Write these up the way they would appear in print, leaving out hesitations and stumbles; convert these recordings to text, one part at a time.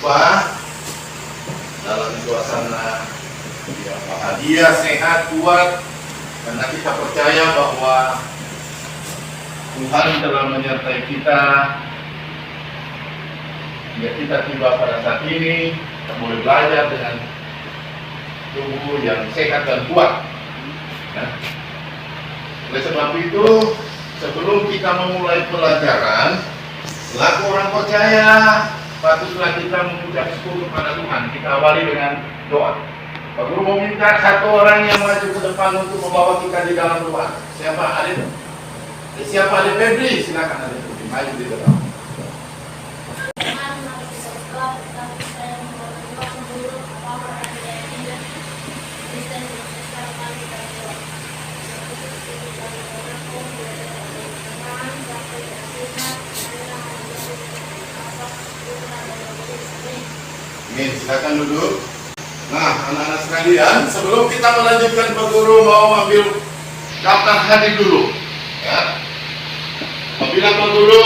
berjumpa dalam suasana yang bahagia, sehat, kuat, karena kita percaya bahwa Tuhan telah menyertai kita. Ya, kita tiba pada saat ini, kita boleh belajar dengan tubuh yang sehat dan kuat. Ya. Oleh sebab itu, sebelum kita memulai pelajaran, selaku orang percaya, patutlah kita mengucap syukur kepada Tuhan. Kita awali dengan doa. Pak Guru mau minta satu orang yang maju ke depan untuk membawa kita di dalam doa. Siapa Adit? Siapa Adit Febri? Silakan Adit Febri, maju di depan. Silakan duduk. Nah, anak-anak sekalian, sebelum kita melanjutkan, Pak Guru mau ambil daftar hadir dulu. Ya. Apabila Pak Guru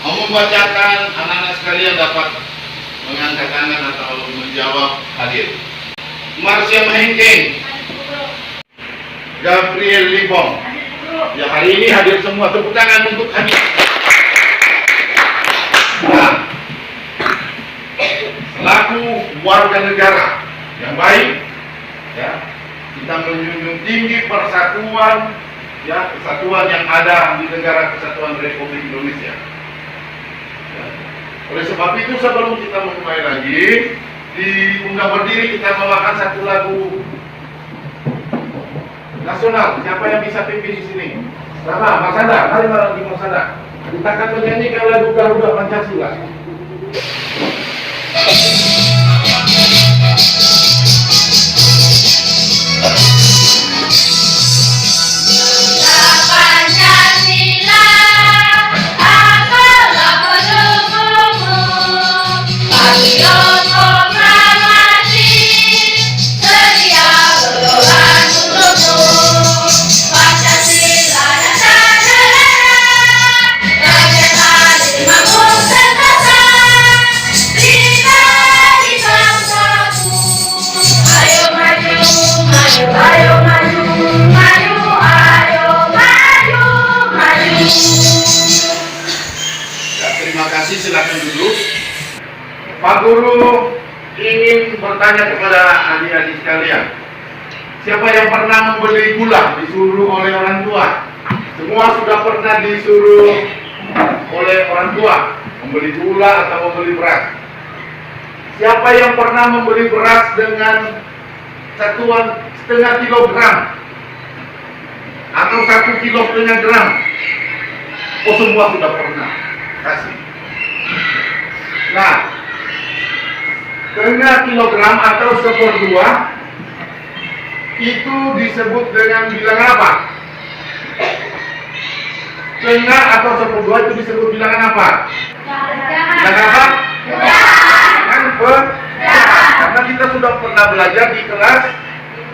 mau membacakan, anak-anak sekalian dapat mengangkat tangan atau menjawab hadir. Marsya Mahengkeng, Gabriel Libong. Ya, hari ini hadir semua. Tepuk tangan untuk hadir. Nah, selaku warga negara yang baik, ya, kita menjunjung tinggi persatuan, ya, kesatuan yang ada di negara Kesatuan Republik Indonesia. Ya. Oleh sebab itu, sebelum kita memulai lagi, di undang berdiri kita bawakan satu lagu nasional. Siapa yang bisa pimpin di sini? Sama, Mas Anda, mari lagi Mas Anda. Kita akan menyanyikan lagu Garuda Pancasila. Silakan duduk. Pak Guru ingin bertanya kepada adik-adik sekalian, siapa yang pernah membeli gula disuruh oleh orang tua? Semua sudah pernah disuruh oleh orang tua membeli gula atau membeli beras. Siapa yang pernah membeli beras dengan satuan setengah kilogram atau 1,5 kilogram? Oh, semua sudah pernah. Kasih. Nah, setengah kilogram atau 1/2 itu disebut dengan bilangan apa? Setengah atau 1/2 itu disebut bilangan apa? Bilangan apa? Bilangan pecahan. Karena kita sudah pernah belajar di kelas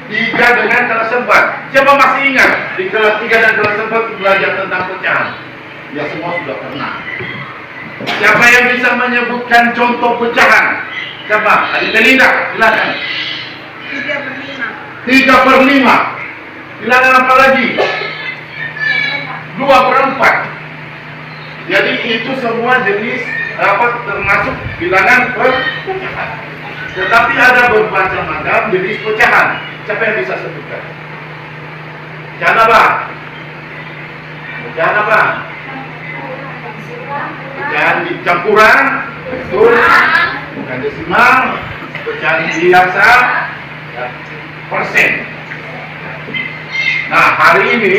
3 dengan kelas 4. Siapa masih ingat di kelas 3 dan kelas 4 belajar tentang pecahan? Ya, semua sudah pernah. Siapa yang bisa menyebutkan contoh pecahan? Siapa? Adik Belinda, silakan. 3/5. Bilangan apa lagi? 2/4. Jadi itu semua jenis termasuk bilangan pecahan. Tetapi ada bermacam-macam jenis pecahan. Siapa yang bisa sebutkan? Pecahan apa? Pecahan apa? Pecahan campuran, betul, bukan desimal, pecahan biasa, persen. Nah, hari ini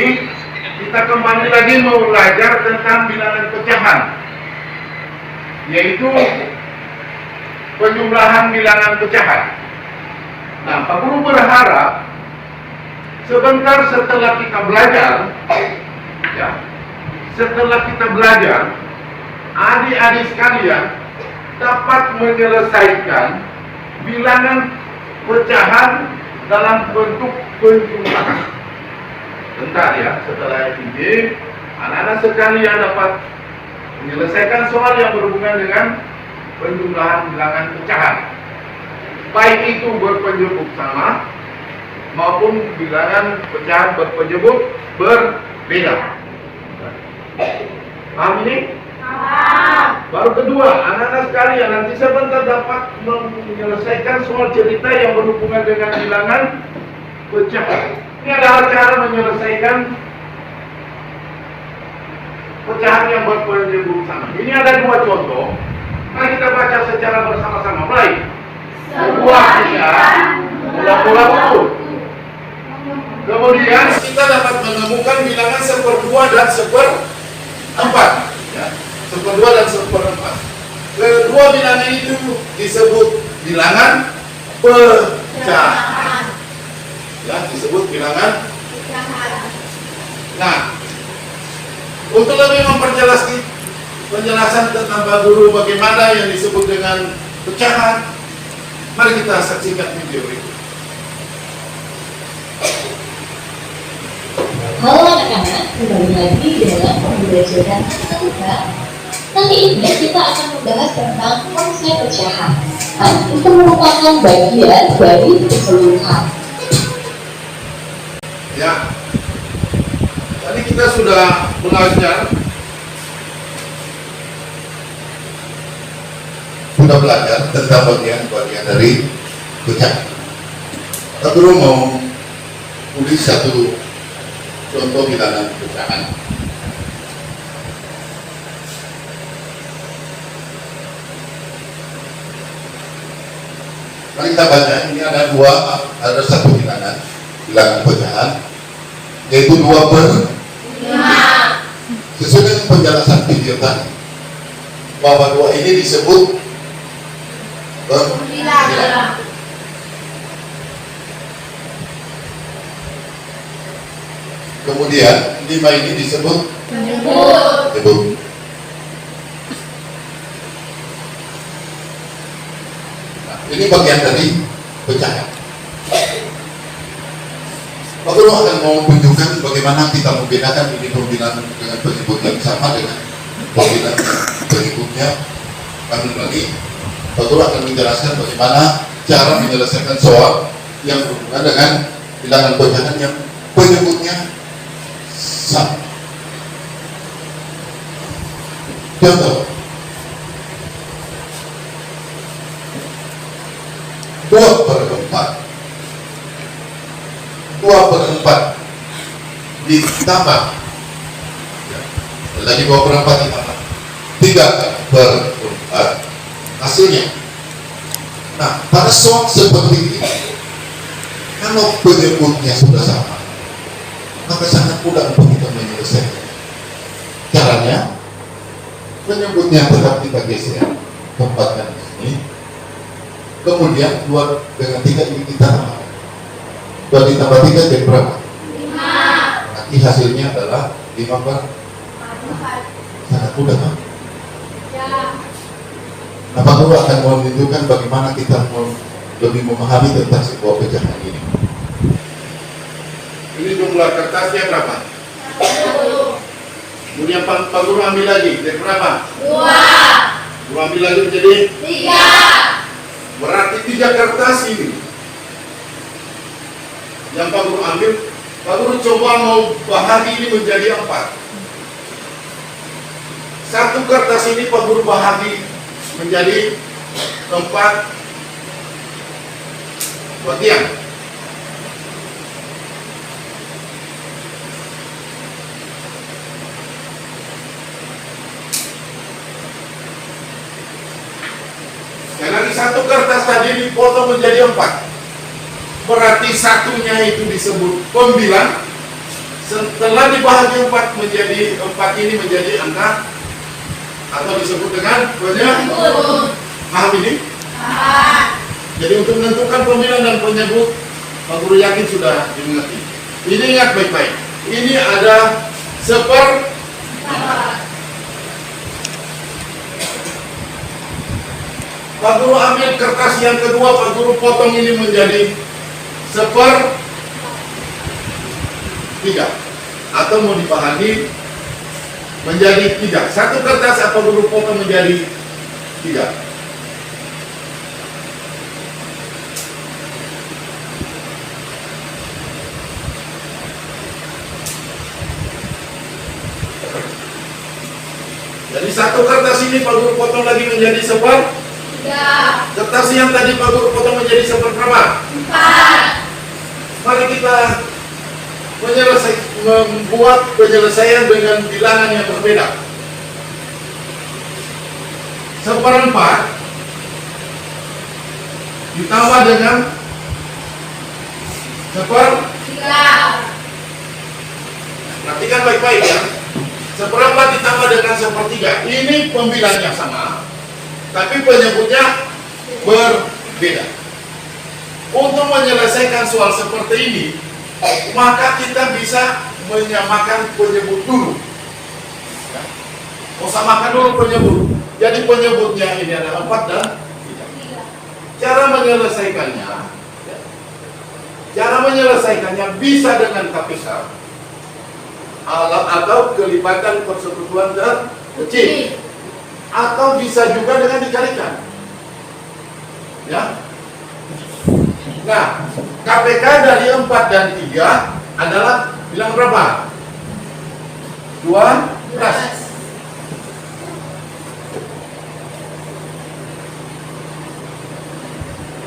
kita kembali lagi mau belajar tentang bilangan pecahan, yaitu penjumlahan bilangan pecahan. Nah, Pak Guru berharap sebentar setelah kita belajar, ya, setelah kita belajar, adik-adik sekalian dapat menyelesaikan bilangan pecahan dalam bentuk penjumlahan. Bentar ya, setelah ini anak-anak sekalian dapat menyelesaikan soal yang berhubungan dengan penjumlahan bilangan pecahan, baik itu berpenjebuk sama maupun bilangan pecahan berpenjebuk berbeda. Paham ini? Baru kedua, anak-anak sekalian, nanti sebentar dapat menyelesaikan soal cerita yang berhubungan dengan bilangan pecahan. Ini adalah cara menyelesaikan pecahan yang berpenjebuk sama. Ini ada dua contoh. Mari kita baca secara bersama-sama. Baik. Sebuah pecahan mula-mula utuh. Kemudian kita dapat menemukan bilangan 1/2 dan 1/4. Ya. 1/2 dan 1/4. Kedua bilangan itu disebut bilangan pecahan. Ya, disebut bilangan pecahan. Nah, untuk lebih memperjelas penjelasan tentang Pak Guru bagaimana yang disebut dengan pecahan, mari kita saksikan video ini. Halo anak-anak, kembali lagi dalam pembelajaran matematika. Kali ini kita akan membahas tentang konsep pecahan. Itu merupakan bagian dari keseluruhan. Ya, tadi kita sudah belajar tentang bagian dari pecahan. Kita dulu mau tulis satu contoh bilangan pecahan. Mari kita baca. Ini ada satu bilangan pecahan, yaitu 2/5. Sesuai dengan penjelasan video tadi, bahwa 2 ini disebut bilangan. Kemudian 5 ini disebut penyebut. Nah, ini bagian dari pecahan. Pak Guru akan mau tunjukkan bagaimana kita membedakan ini pembilangan dengan penyebut yang sama dengan pembilangan penyebutnya. Kami lagi, Pak Guru akan menjelaskan bagaimana cara menyelesaikan soal yang berhubungan dengan bilangan pecahan yang penyebutnya sama. Contoh, 2/4. 2/4 ditambah, lagi 2/4 ditambah 3/4 hasilnya. Nah, pada soal seperti ini, kalau penyebutnya sudah sama, maka sangat mudah untuk kita menyelesaikan. Caranya, penyebutnya tetap kita geser, tempatkan di sini. Kemudian 2 dengan 3 ini kita tambah. 2 ditambah 3 jadi berapa? 5. Nanti hasilnya adalah 5/4. Sangat mudah kan? Ya. Nah, Pak Guru akan menunjukkan bagaimana kita lebih memahami tentang sebuah pecahan ini. Ini jumlah kertasnya berapa? 1. Kemudian Pak Guru ambil lagi, jadi berapa? 2. Guru ambil lagi menjadi 3. Berarti 3 kertas ini yang Pak Guru ambil. Pak Guru coba mau bahagi ini menjadi 4. Satu kertas ini Pak Guru bahagi menjadi 4 bagian. Dan lagi satu kertas tadi dipotong menjadi 4. Berarti satunya itu disebut pembilang. Setelah dibahagi 4 menjadi 4 ini menjadi angka atau disebut dengan penyebut. Paham ini? Jadi untuk menentukan pembilang dan penyebut, Pak Guru yakin sudah dimengerti. Ini ingat baik-baik. Ini ada 1/4. Pak Guru ambil kertas yang kedua, Pak Guru potong ini menjadi 1/3 atau mau dibahagi menjadi 3. Satu kertas apa Guru potong menjadi 3. Jadi satu kertas ini Pak Guru potong lagi menjadi kertas yang tadi Pak Guru potong menjadi seberapa? 4. Mari kita membuat penyelesaian dengan bilangan yang berbeda. 1/4 ditambah dengan 1/3. Perhatikan baik-baik ya. 1/4 ditambah dengan 1/3. Ini pembilangnya sama, tapi penyebutnya berbeda. Untuk menyelesaikan soal seperti ini, maka kita bisa menyamakan penyebut dulu. Ya. Samakan dulu penyebut. Jadi penyebutnya ini ada 4 dan 3. Cara menyelesaikannya bisa dengan KPK atau kelipatan persekutuan terkecil, atau bisa juga dengan dikalikan. Ya. Nah, KPK dari 4 dan 3 adalah bilang berapa? 12.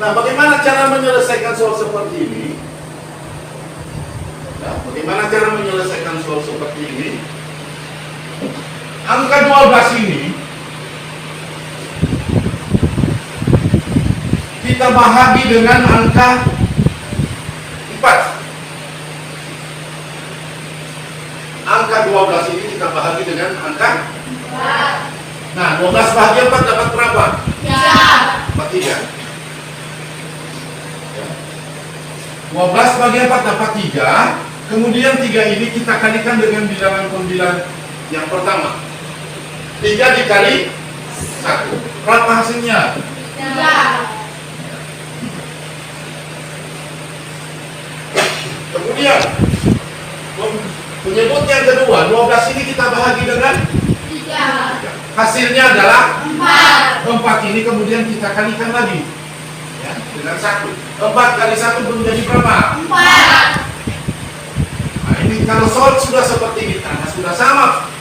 Nah, bagaimana cara menyelesaikan soal seperti ini? Angka 12 ini kita bahagi dengan angka 4. Angka 12 ini kita bahagi dengan angka 4. Nah, 12 bahagi 4 dapat berapa? 3. 12 bagi 4 dapat 3. Kemudian 3 ini kita kalikan dengan bilangan pembilang yang pertama. 3 dikali 1. Berapa hasilnya? 3. Kemudian penyebut yang kedua, 12 ini kita bahagi dengan 3. Hasilnya adalah 4. 4 ini kemudian kita kalikan lagi ya, dengan 1. 4 kali 1 menjadi berapa? 4. Nah, ini kalau soal sudah seperti ini, karena sudah sama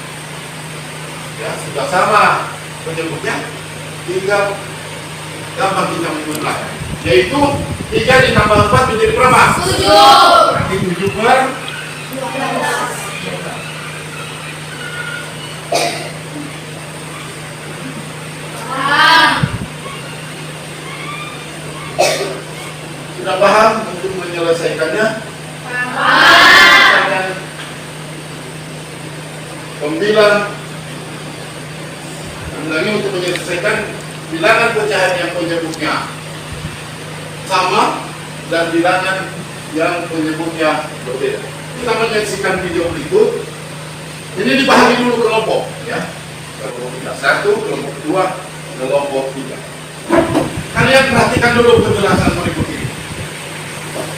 ya, sudah sama penyebutnya, tinggal gampang kita menjumlah, yaitu 3 ditambah 4 menjadi berapa? 7. Berarti 7 per 12. Sudah paham untuk menyelesaikannya? Pembilang untuk menyelesaikan bilangan pecahan yang penyebutnya sama dan bilangan yang penyebutnya berbeda. Kita menyaksikan video berikut. Ini dibahagi dulu kelompok ya. Kelompok 1, kelompok 2, kelompok 3. Kalian perhatikan dulu penjelasan berikut ini.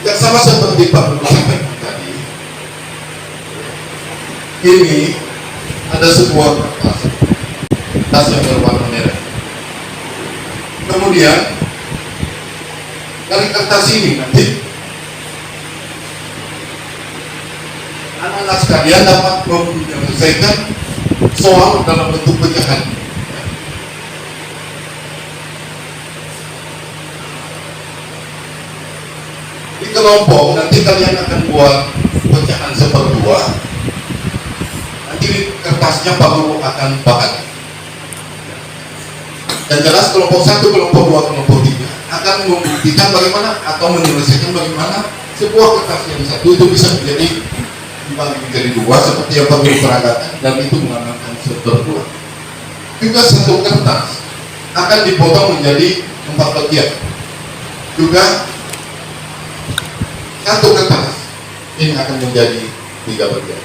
Yang sama seperti Pak Guru sampaikan tadi, ini ada sebuah kertas yang berwarna merah. Kemudian dari kertas ini nanti anak-anak sekalian dapat menyelesaikan soal dalam bentuk pecahan. Di kelompok nanti kalian akan buat pecahan 1/2. Nanti kertasnya Pak Guru akan bahagi. Dan jelas kelompok 1, kelompok 2, kelompok 3 akan membuktikan bagaimana atau menyelesaikan bagaimana sebuah kertas yang satu itu bisa menjadi dibagi menjadi 2 seperti yang Pak Guru peragakan, dan itu menggunakan 1/2. Juga satu kertas akan dipotong menjadi 4 bagian. Juga satu kertas ini akan menjadi 3 bagian.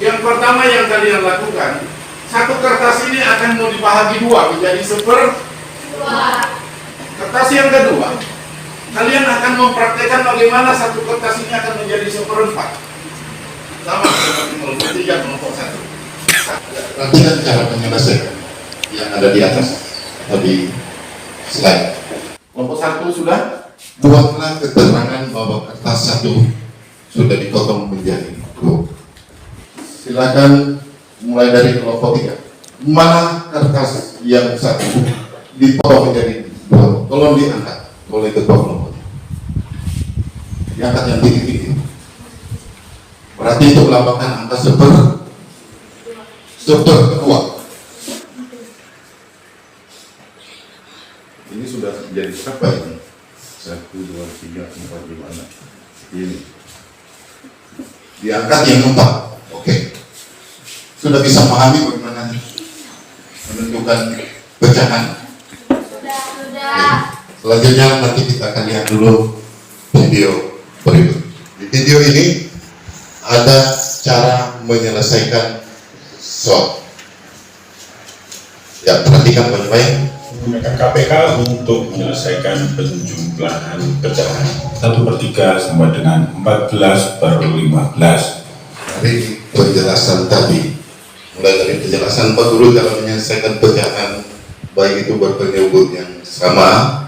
Yang pertama yang kalian lakukan, satu kertas ini akan mau dibahagi 2 menjadi 1/2. Kertas yang kedua, kalian akan mempraktekkan bagaimana satu kertas ini akan menjadi 1/4. Sama seperti kelompok 3, kelompok 1. Perhatikan cara menyelesaikan yang ada di atas atau di slide. Kelompok 1 sudah. Buatlah keterangan bahwa kertas 1 sudah dipotong menjadi 2. Silakan mulai dari kelompok 3. Mana kertas yang satu dipotong menjadi 2, tolong diangkat oleh ketua kelompok. Diangkat yang tinggi-tinggi. Berarti itu melambangkan angka super kedua. Ini sudah jadi berapa ini? 1, 2, 3, 4, 5, 6. Ini. Diangkat yang 4. Oke. Sudah bisa memahami bagaimana menentukan pecahan. Sudah. Selanjutnya nanti kita akan lihat dulu video berikut. Di video ini ada cara menyelesaikan soal. Ya, perhatikan baik-baik. Menggunakan KPK untuk menyelesaikan penjumlahan pecahan 1/3 sama dengan 14/15. Dari penjelasan tadi, mulai dari penjelasan Pak Guru dalam menyelesaikan pecahan, baik itu berpenyebut yang sama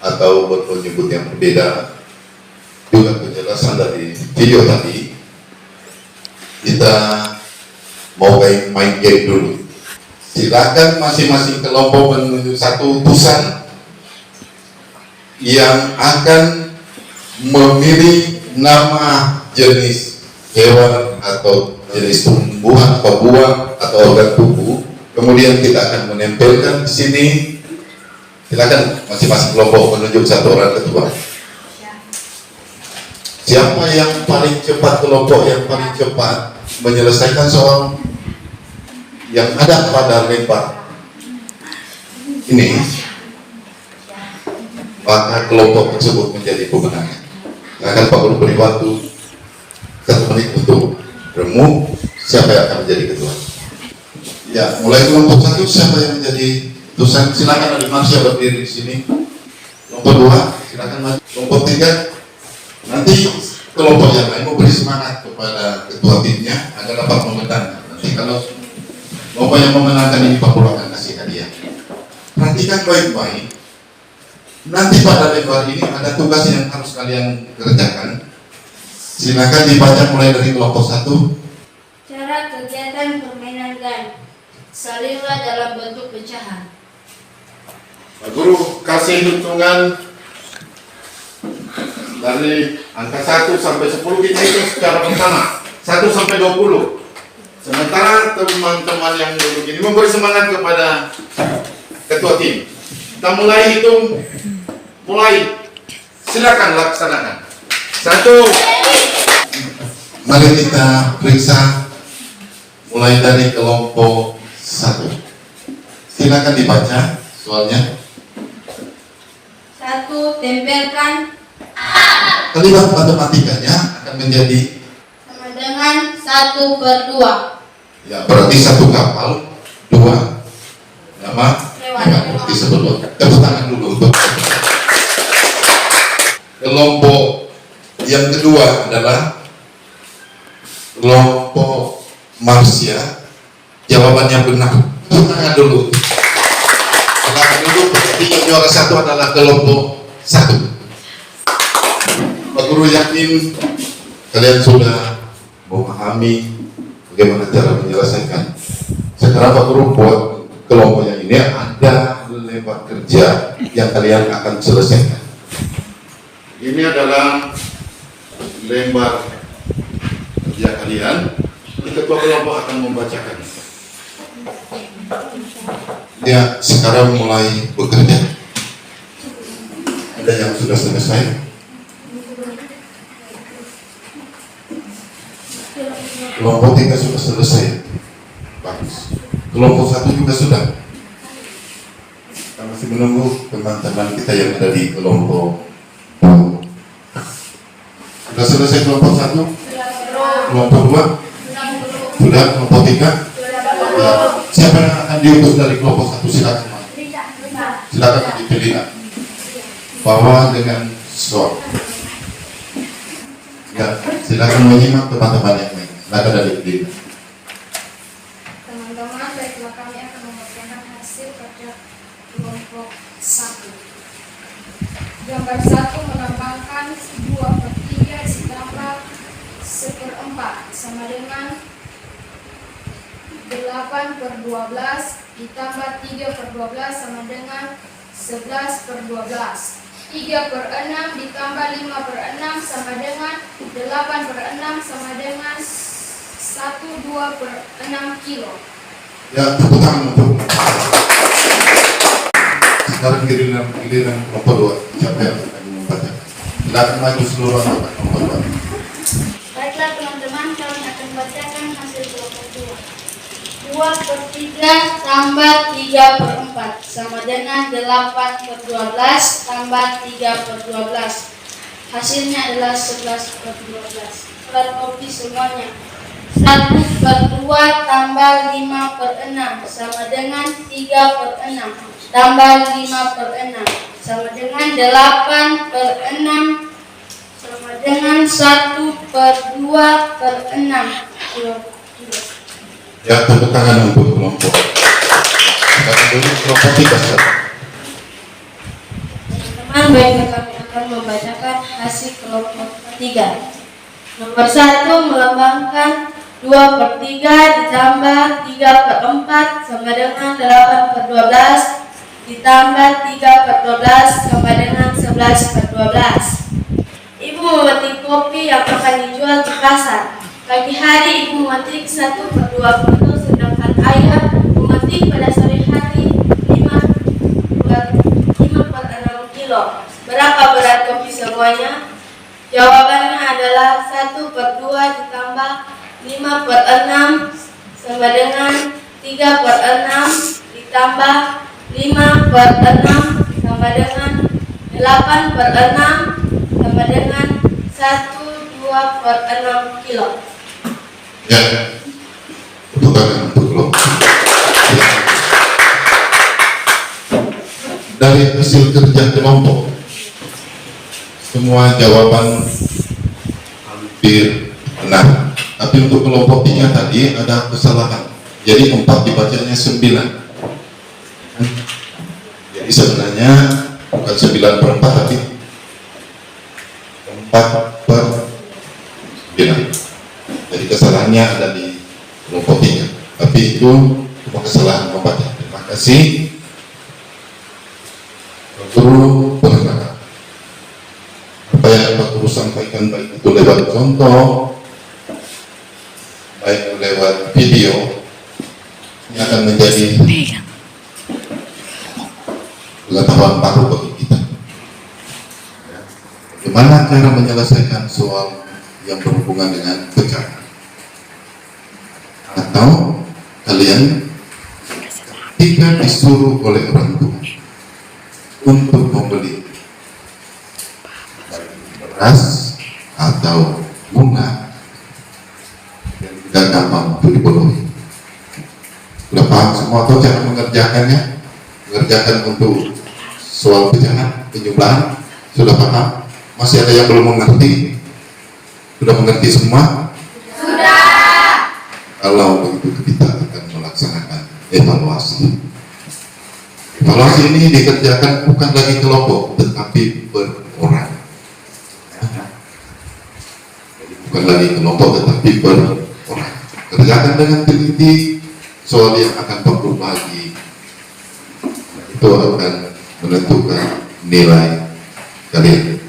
atau berpenyebut yang berbeda, juga penjelasan dari video tadi, kita mau main game dulu. Silakan masing-masing kelompok menunjuk satu utusan yang akan memilih nama jenis hewan atau jenis tumbuhan atau buah atau organ tubuh. Kemudian kita akan menempelkan di sini. Silakan masing-masing kelompok menunjuk satu orang ketua. Siapa yang paling cepat, kelompok yang paling cepat menyelesaikan soal yang ada pada lembar ini, maka kelompok tersebut menjadi pemenang. Akan Pak Guru beri waktu 1 menit untuk remuk siapa yang akan menjadi ketua. Ya, mulai kelompok 1 siapa yang menjadi utusan? Silakan ada Marsya berdiri di sini. Kelompok 2 silakan maju. Kelompok 3 nanti kelompok yang lain memberi semangat kepada ketua timnya agar dapat memenangkan. Nanti kalau kelompok yang memenangkan ini Pak Guru akan kasih hadiah. Perhatikan baik-baik. Nanti pada lembar ini ada tugas yang harus kalian kerjakan. Silakan dibaca mulai dari kelompok 1. Cara kegiatan permainan GAN. Salinglah dalam bentuk pecahan. Pak Guru kasih hitungan dari angka 1 sampai 10, kita hitung secara bersama 1 sampai 20. Sementara teman-teman yang duduk ini memberi semangat kepada ketua tim. Kita mulai hitung, silakan laksanakan. 1. Mari kita periksa mulai dari kelompok 1. Silakan dibaca soalnya. 1. Tempelkan Kalimat matematikanya akan menjadi, sama dengan 1/2. ya berarti 1 kapal, 2 nama lewat. Berarti sebelum tepuk tangan dulu untuk kelompok yang kedua adalah kelompok Marsya. Jawabannya benar. Tepuk tangan dulu. Silakan dulu. Berarti yang juara 1 adalah kelompok 1. Pak Guru yakin kalian sudah memahami bagaimana cara menyelesaikan. Sekarang Pak Guru buat kelompok yang ini ada lembar kerja yang kalian akan selesaikan. Ini adalah lembar kerja kalian. Ketua kelompok akan membacakan. Ya, sekarang mulai bekerja. Ada yang sudah selesai? Kelompok 3 sudah selesai. Bagus. Kelompok 1 juga sudah. Kita masih menunggu teman-teman kita yang ada di kelompok 2. Sudah selesai kelompok 1? Kelompok 2? Sudah. Kelompok 3? Ya. Siapa yang akan diutus dari kelompok 1? Silakan. Silakan dipilih. Bawa dengan soal. Ya, silakan menyimak teman-teman yang lain. Silakan dari diri. Teman-teman, baiklah kami akan membacakan hasil kerja kelompok 1. Gambar 1 melambangkan 2/3 ditambah 1/4 sama dengan 8/12 ditambah 3/12 sama dengan 11/12. 3/6 ditambah 5/6 sama dengan 8/6 sama dengan 12/6 kilo. Ya, tepuk tangan untuk sekarang giliran kelompok 2. Siapa yang akan membacakan? Silakan maju seluruh anggota kelompok 2. Baiklah teman-teman, kami akan bacakan hasil kelompok 2. 2/3 tambah 3/4 sama dengan 8/12 tambah 3/12. Hasilnya adalah 11/12. Surat kopi semuanya. 1/2 tambah 5/6 sama dengan 3/6 tambah 5/6 sama dengan 8/6 sama dengan 1/2/6 kilo. Ya, tepuk tangan untuk kelompok. Sekarang dulu kelompok 3. Teman-teman, baiklah kami akan membacakan hasil kelompok 3. Nomor 1 melambangkan 2/3 ditambah 3/4 sama dengan 8/12 ditambah 3/12 sama dengan 11/12. Ibu memetik kopi yang akan dijual di pasar. Pagi hari ibu memetik 1/20, sedangkan ayah memetik pada sore hari 5/6 kilo. Berapa berat kopi semuanya? Jawabannya adalah 1/2 ditambah 5/6 sama dengan 3/6 ditambah 5/6 sama dengan 8/6 sama dengan 1/2/6 kilo. Ya, tepuk tangan untuk kelompok. Dari hasil kerja kelompok, semua jawaban hampir benar. Tapi untuk kelompok 3 tadi ada kesalahan. Jadi 4 dibacanya 9. Jadi sebenarnya bukan 9/4 tapi 4/9. Jadi kesalahannya ada di kelompok 3. Tapi itu cuma kesalahan membaca. Terima kasih. Guru pengenal. Apa yang Pak Guru sampaikan baik itu lewat contoh, baik lewat video, ini akan menjadi pengetahuan baru bagi kita. Bagaimana cara menyelesaikan soal yang berhubungan dengan pecahan? Atau kalian jika disuruh oleh orang tua untuk membeli beras atau bunga yang tidak gampang untuk dibodohi. Sudah paham semua atau cara mengerjakannya? Mengerjakan untuk soal pecahan, penjumlahan, sudah paham? Masih ada yang belum mengerti? Sudah mengerti semua? Sudah. Kalau begitu kita akan melaksanakan evaluasi. Evaluasi ini dikerjakan bukan lagi kelompok, tetapi per orang. Jadi bukan lagi kelompok, tetapi per orang. Kerjakan dengan teliti soal yang akan Pak bagi. Itu akan menentukan nilai kalian.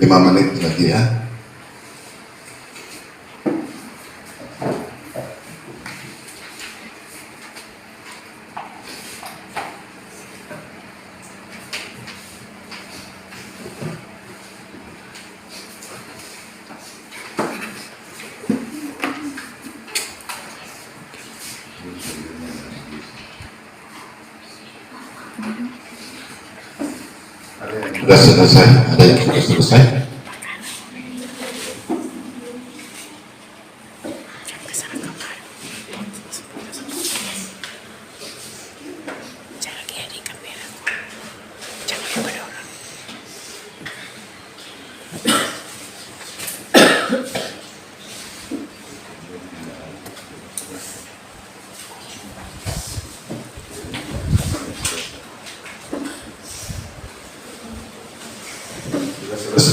5 menit lagi ya. Sudah selesai, ada yang sudah selesai?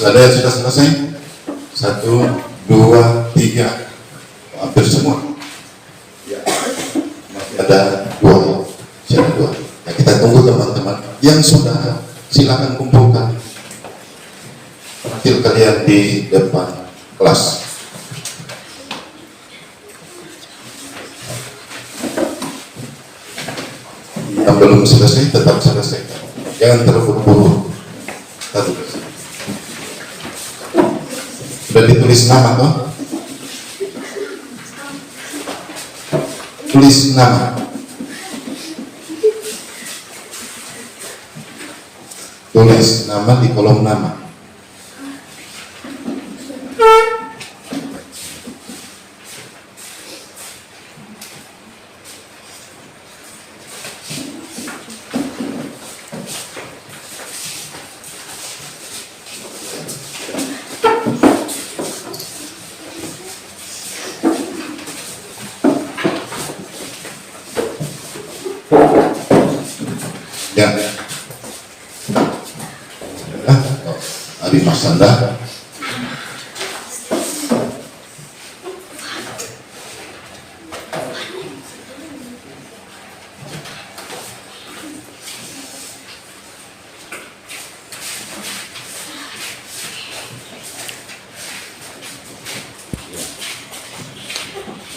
Ada yang sudah selesai? 1, 2, 3, hampir semua. Ya, masih ada 2. Siapa 2? Ya, kita tunggu teman-teman. Yang sudah, silakan kumpulkan hasil kalian di depan kelas. Yang belum selesai tetap selesaikan. Jangan terburu-buru. Sudah ditulis nama toh? Tulis nama. Tulis nama di kolom nama. Ya, Adi Marsanda.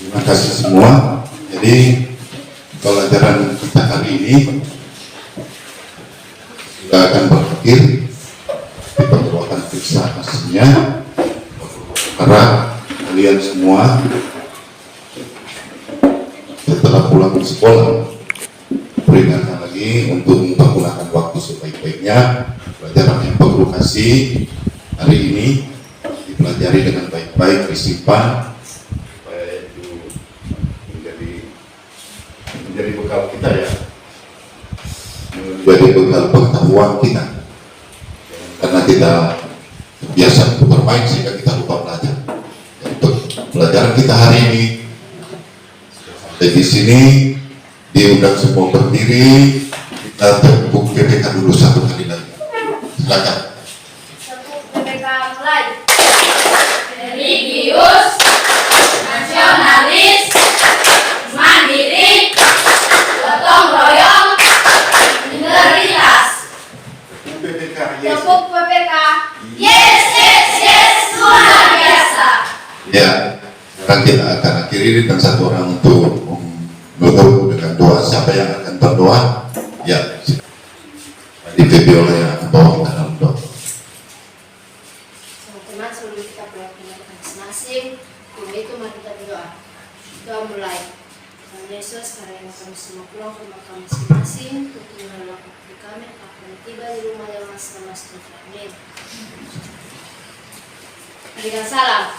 Terima kasih semua. Jadi pelajaran kita hari ini kita akan berakhir. Kita akan periksa hasilnya karena kalian semua setelah pulang ke sekolah peringatkan lagi untuk menggunakan waktu sebaik-baiknya. Pelajaran yang Pak Guru kasih hari ini dipelajari dengan baik-baik, disimpan supaya itu menjadi bekal kita ya, menjadi bekal pengetahuan kita. Karena kita biasa untuk bermain sehingga kita lupa belajar. Untuk pelajaran kita hari ini di sini diundang semua berdiri, kita tepuk PPK dulu satu kali lagi. Silakan. Tepuk PPK mulai. Religius, nasionalis, mandiri, gotong royong, integritas. PPK, Tepuk PPK. Yes, yes, yes, luar biasa. Ya, sekarang kita akan akhiri dengan satu orang untuk menutup dengan doa. Siapa yang akan berdoa? Ya, dipimpin oleh Bapak dalam doa. Teman-teman, sebelum kita melakukan masing-masing, untuk itu mari kita berdoa. Doa mulai. Tuhan Yesus, karena kami semua pulang ke rumah kami masing-masing, tuntunlah waktu kami akan tiba di rumah yang selama sejahtera. Amin. Berikan salam.